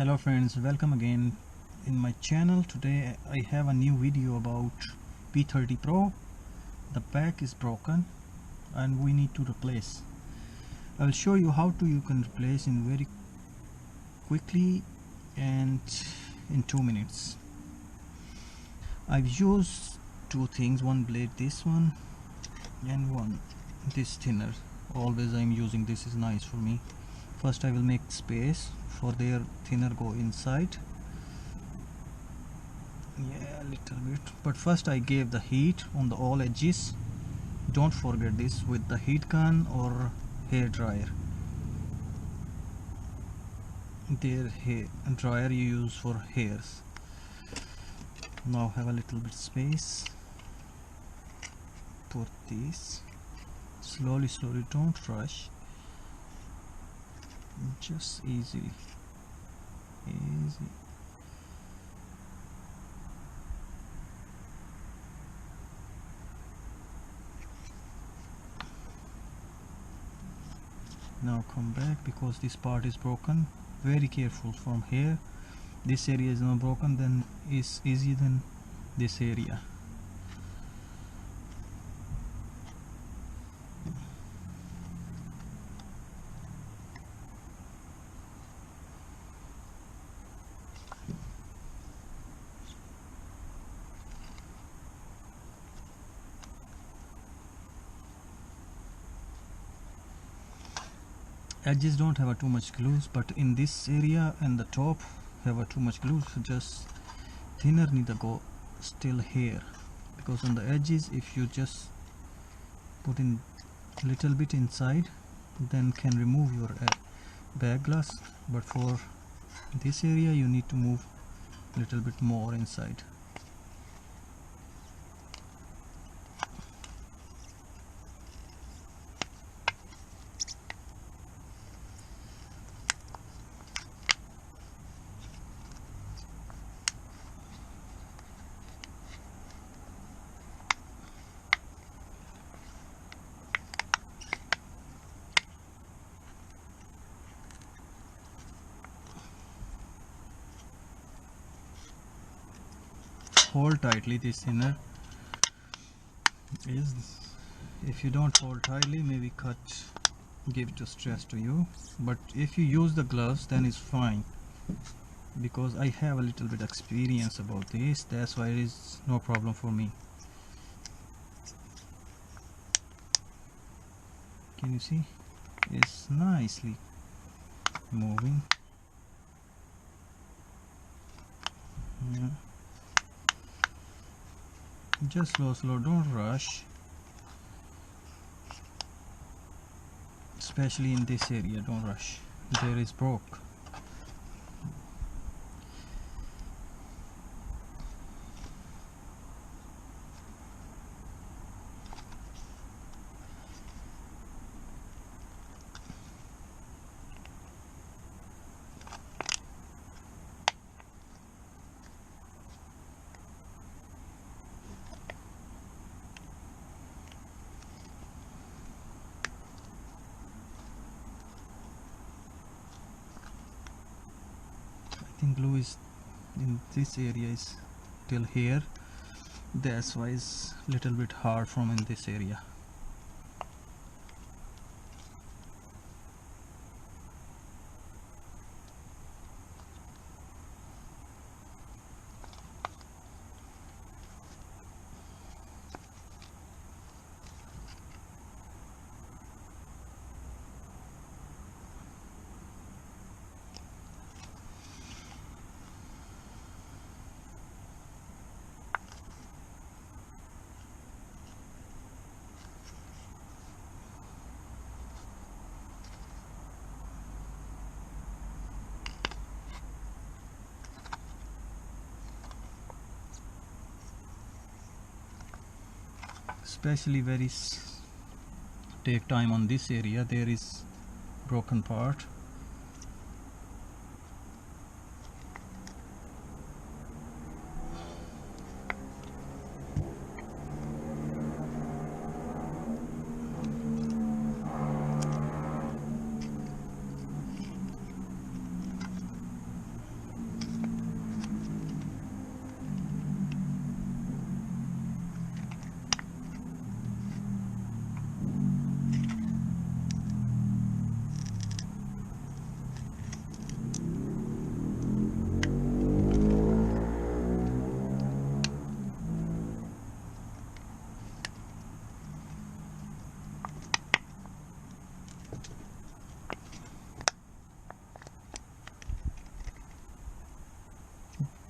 Hello friends, welcome again in my channel. Today I have a new video about P30 Pro. The back is broken and we need to replace. I will show you how you can replace in very quickly and in 2 minutes. I've used two things, one blade, this one, and one this thinner. Always I'm using this, is nice for me. First I will make space for their thinner go inside, a little bit, but first I gave the heat on the all edges. Don't forget this with the heat gun or hair dryer. Their hair dryer you use for hairs. Now have a little bit space. Put this slowly, don't rush, just easy. Now come back because this part is broken. Very careful from here. This area is not broken, then is easier than this area. Edges don't have too much glues, but in this area and the top have too much glue, so just thinner need to go still here, because on the edges if you just put in little bit inside then can remove your back glass, but for this area you need to move little bit more inside. Hold tightly this thinner. If you don't hold tightly, maybe cut, give it a stress to you, but if you use the gloves then it's fine, because I have a little bit experience about this, that's why it is no problem for me. Can you see? It's nicely moving. Yeah. Just slow, don't rush, especially in this area, don't rush. There is broke. I think glue is in this area is till here, that's why it's little bit hard from in this area. Especially take time on this area, there is broken part.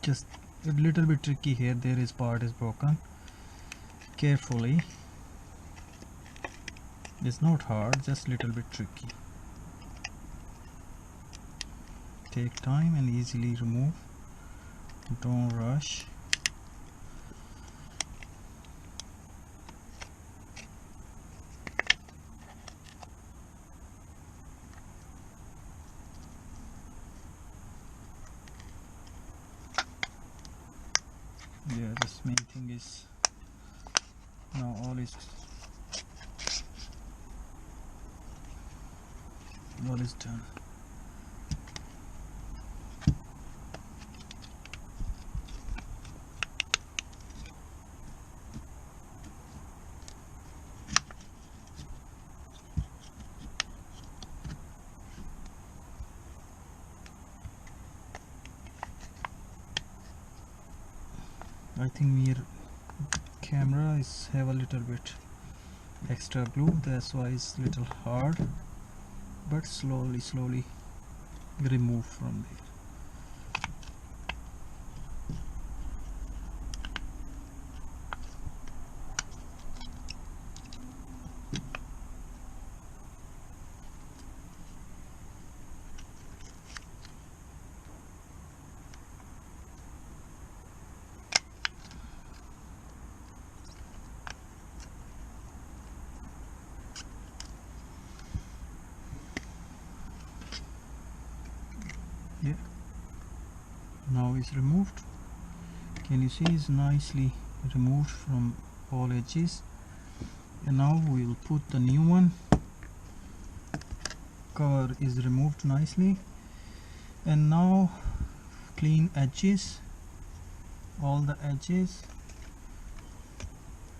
just a little bit tricky here. There is part is broken. Carefully, it's not hard, just little bit tricky. Take time and easily remove, don't rush. Yeah, this main thing is now all is done. I think your camera is have a little bit extra glue, that's why it's little hard, but slowly remove from there. Yeah, now it's removed. Can you see it's nicely removed from all edges? And now we'll put the new one. Cover is removed nicely, and now clean edges, all the edges,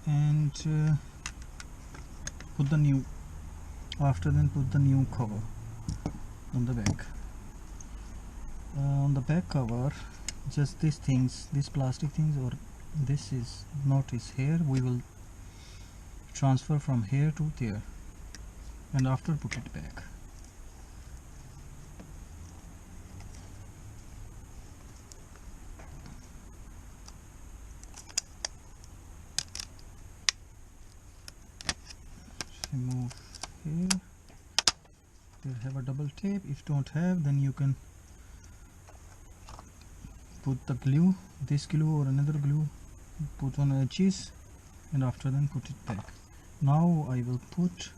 and put the new, after then put the new cover on the back. On the back cover, just these things, these plastic things, or this is not is here, we will transfer from here to there, and after put it back. Remove here. You have a double tape. If don't have, then you can put the glue, this glue or another glue, put on edges, and after then put it back. Now I will put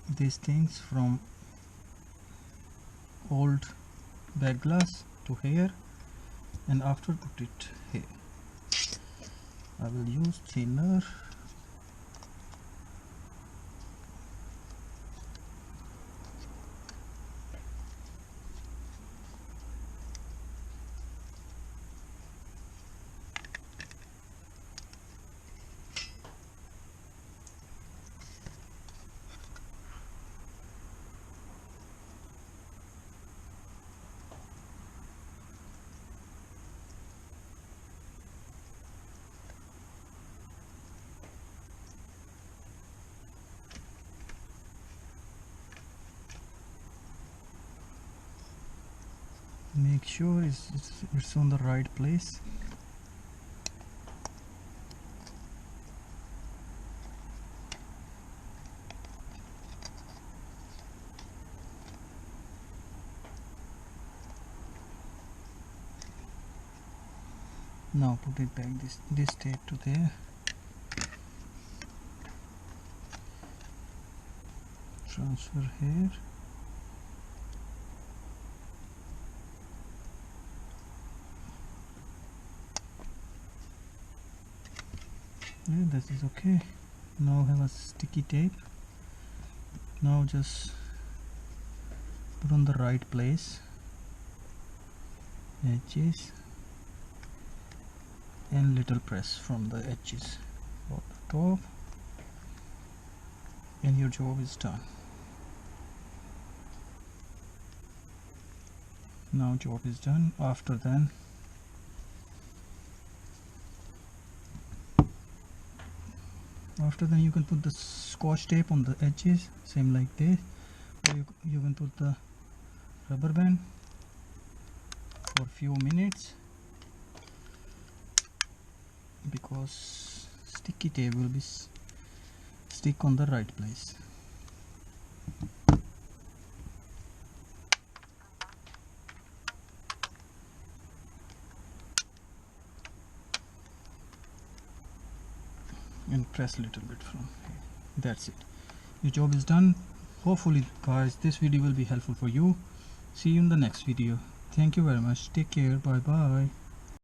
these things from old back glass to here, and after put it here. I will use thinner. Make sure it's on the right place. Now put it back this tape to there. Transfer here. Yeah, this is okay. Now have a sticky tape. Now just put on the right place, edges, and little press from the edges of the top, and your job is done. Now job is done. After then you can put the scotch tape on the edges, same like this, or you can put the rubber band. for a few minutes because sticky tape will be stick on the right place. And press a little bit from here. That's it. Your job is done. Hopefully guys this video will be helpful for you. See you in the next video. Thank you very much. Take care. Bye bye.